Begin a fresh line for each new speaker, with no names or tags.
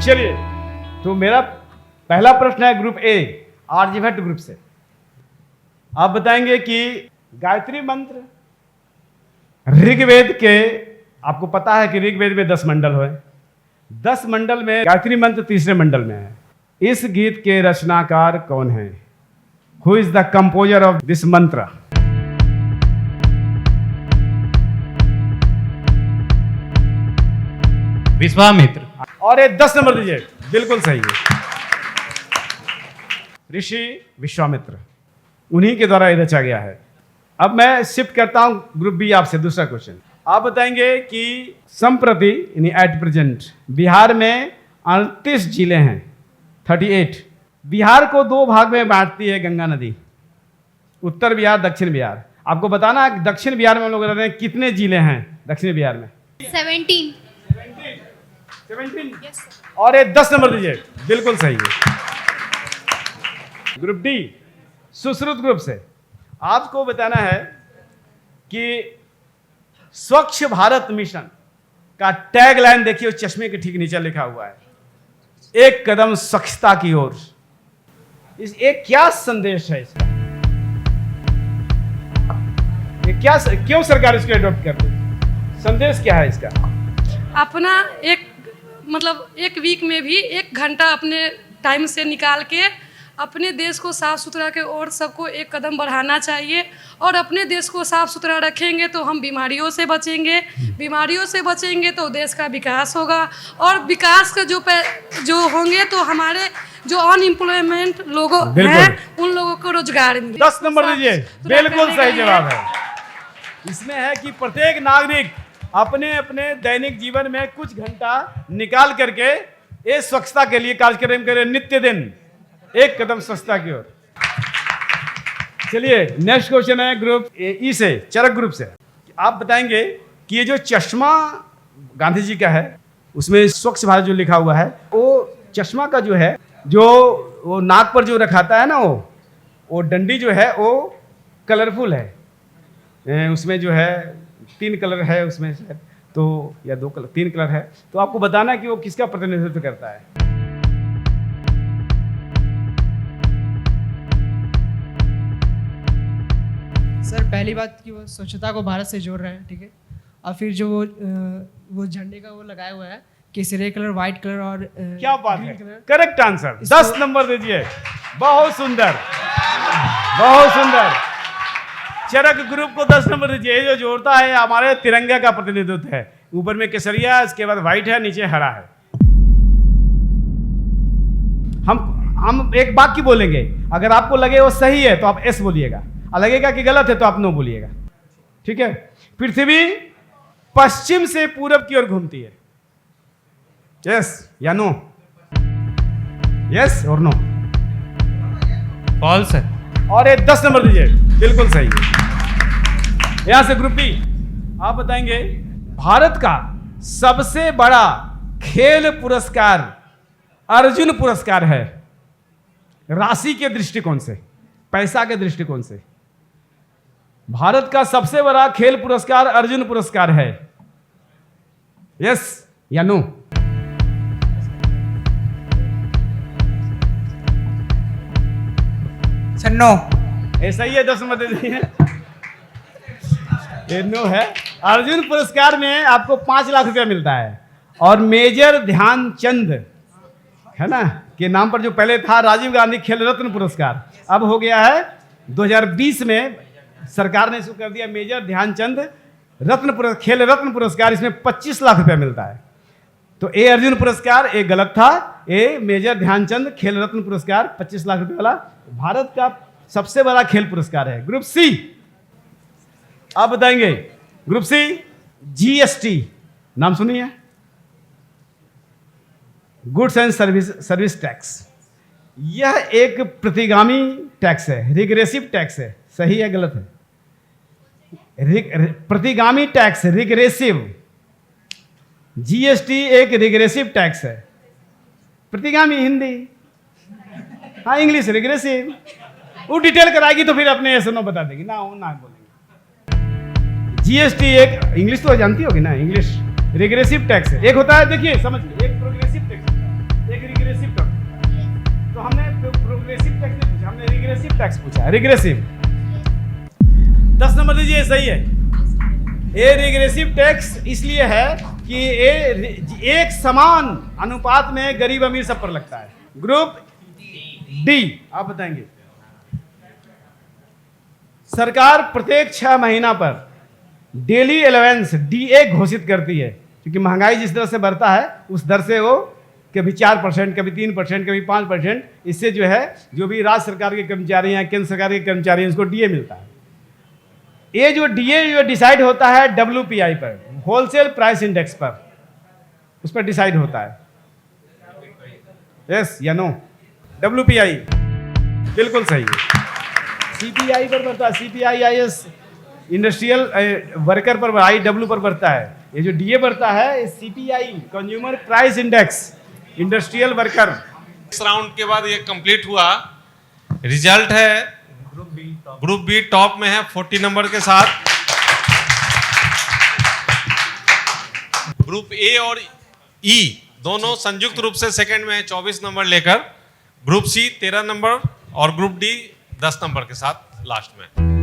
चलिए, तो मेरा पहला प्रश्न है ग्रुप ए, आर्यभट्ट ग्रुप से। आप बताएंगे कि गायत्री मंत्र ऋग्वेद के, आपको पता है कि ऋग्वेद में 10 मंडल हुए, 10 मंडल में गायत्री मंत्र तीसरे मंडल में है। इस गीत के रचनाकार कौन है? Who is the composer of this मंत्र?
विश्वामित्र।
और ये 10 नंबर दीजिए, बिल्कुल सही है, ऋषि विश्वामित्र, उन्हीं के द्वारा ये रचा गया है। अब मैं शिफ्ट करता हूं ग्रुप बी आपसे दूसरा क्वेश्चन। आप बताएंगे कि संप्रति यानी एट प्रेजेंट बिहार में 38 जिले हैं, 38। बिहार को 2 भाग में बांटती है गंगा नदी, उत्तर बिहार, दक्षिण बिहार। आपको बताना है दक्षिण बिहार में हम लोग रहते हैं, कितने जिले हैं दक्षिण बिहार में?
17।
Yes, और ये 10 नंबर दीजिए, बिल्कुल सही है। ग्रुप डी, सुश्रुत ग्रुप से आपको बताना है कि स्वच्छ भारत मिशन का टैग लाइन देखिए, उस चश्मे के ठीक नीचे लिखा हुआ है, एक कदम स्वच्छता की ओर। इस एक क्या संदेश है इसका? ये क्या, क्यों सरकार इसको एडॉप्ट कर रही? संदेश क्या है इसका?
अपना एक वीक में भी 1 घंटा अपने टाइम से निकाल के अपने देश को साफ़ सुथरा के ओर सबको एक कदम बढ़ाना चाहिए। और अपने देश को साफ़ सुथरा रखेंगे तो हम बीमारियों से बचेंगे, बीमारियों से बचेंगे तो देश का विकास होगा, और विकास का जो होंगे तो हमारे जो अनएम्प्लॉयमेंट लोग हैं उन लोगों को रोजगार मिले।
10 नंबर दीजिए, बिल्कुल सही जवाब है। इसमें है कि प्रत्येक नागरिक अपने अपने दैनिक जीवन में कुछ घंटा निकाल करके इस स्वच्छता के लिए कार्यक्रम करें, नित्य दिन एक कदम स्वच्छता की ओर। चलिए, नेक्स्ट क्वेश्चन है ग्रुप ई से, चरक ग्रुप से। आप बताएंगे कि ये जो चश्मा गांधी जी का है, उसमें स्वच्छ भारत जो लिखा हुआ है, वो चश्मा का जो है, जो वो नाक पर जो रखाता है ना, वो डंडी जो है वो कलरफुल है। उसमें जो है 3 कलर है उसमें शायद, तो या 2 कलर, 3 कलर है। तो आपको बताना है कि वो किसका प्रतिनिधित्व करता है।
सर, पहली बात कि वो स्वच्छता को भारत से जोड़ रहे हैं, ठीक है। और फिर जो वो झंडे का वो लगाया हुआ है, केसरिया कलर, व्हाइट कलर और
क्या बात है, करेक्ट आंसर। 10 नंबर दीजिए, बहुत सुंदर, बहुत सुंदर। चरक ग्रुप को 10 नंबर दीजिए। ये जो जोड़ता है हमारे तिरंगे का प्रतिनिधित्व है, ऊपर में केसरिया, इसके बाद व्हाइट है, नीचे हरा है। हम एक वाक्य बोलेंगे, अगर आपको लगे वो सही है तो आप एस बोलिएगा, और लगेगा कि गलत है तो आप नो बोलिएगा, ठीक है। पृथ्वी पश्चिम से पूरब की ओर घूमती है, यस या नो? यस और नो?
फॉल्स है।
और ये 10 नंबर दीजिए, बिल्कुल सही है। यहां से ग्रुप बी, आप बताएंगे भारत का सबसे बड़ा खेल पुरस्कार अर्जुन पुरस्कार है, राशि के दृष्टिकोण से, पैसा के दृष्टिकोण से। भारत का सबसे बड़ा खेल पुरस्कार अर्जुन पुरस्कार है, यस या नो?
नो।
ऐसा ही है, 10 नंबर दे दीजिए। ये नो है। अर्जुन पुरस्कार में आपको 5 लाख रुपया मिलता है, और मेजर ध्यानचंद है ना के नाम पर जो पहले था राजीव गांधी खेल रत्न पुरस्कार, अब हो गया है 2020 में सरकार ने इसको कर दिया मेजर ध्यानचंद खेल रत्न पुरस्कार। इसमें 25 लाख रुपया मिलता है। तो ए अर्जुन पुरस्कार एक गलत था, ए मेजर ध्यानचंद खेल रत्न पुरस्कार 25 लाख रुपए वाला भारत का सबसे बड़ा खेल पुरस्कार है। ग्रुप सी, आप बताएंगे ग्रुप सी, जीएसटी नाम सुनिए, गुड्स एंड सर्विस टैक्स। यह एक प्रतिगामी टैक्स है, रिग्रेसिव टैक्स है। सही है गलत है? प्रतिगामी टैक्स, रिग्रेसिव। जीएसटी एक रिग्रेसिव टैक्स है। प्रतिगामी हिंदी, हाँ इंग्लिश रिग्रेसिव। वो डिटेल कराएगी तो फिर अपने ऐसे नो बता देगी ना, वो ना बोलेंगे। जीएसटी एक, इंग्लिश तो जानती होगी ना, इंग्लिश रिग्रेसिव टैक्स है। एक होता है, देखिए समझिए, एक प्रोग्रेसिव टैक्स होता है। रिग्रेसिव टैक्स पूछा है, रिग्रेसिव। 10 नंबर दीजिए, सही है। ये रिग्रेसिव टैक्स इसलिए है कि ये एक समान अनुपात में गरीब अमीर सब पर लगता है। ग्रुप डी, आप बताएंगे। सरकार प्रत्येक 6 महीना पर डेली अलाउंस डीए घोषित करती है, क्योंकि महंगाई जिस तरह से बढ़ता है उस दर से वो कभी 4%, कभी 3%, कभी 5%, इससे जो है जो भी राज्य सरकार के कर्मचारी हैं, केंद्र सरकार के कर्मचारी हैं, उसको डीए मिलता है। ये जो डीए जो डिसाइड होता है WPI पर, होलसेल प्राइस इंडेक्स पर, उस पर डिसाइड होता है। यस या नो? WPI बिल्कुल सही है। CPI पर बढ़ता है, CPI-IS इंडस्ट्रियल वर्कर पर, IW पर बढ़ता है। ये जो डीए बढ़ता है CPI consumer price index industrial worker.
इस राउंड के बाद ये कंप्लीट हुआ। रिजल्ट है ग्रुप बी टॉप में है 40 नंबर के साथ। ग्रुप ए और ई दोनों संयुक्त रूप से सेकंड में है 24 नंबर लेकर। ग्रुप सी 13 नंबर और ग्रुप डी 10 नंबर के साथ लास्ट में।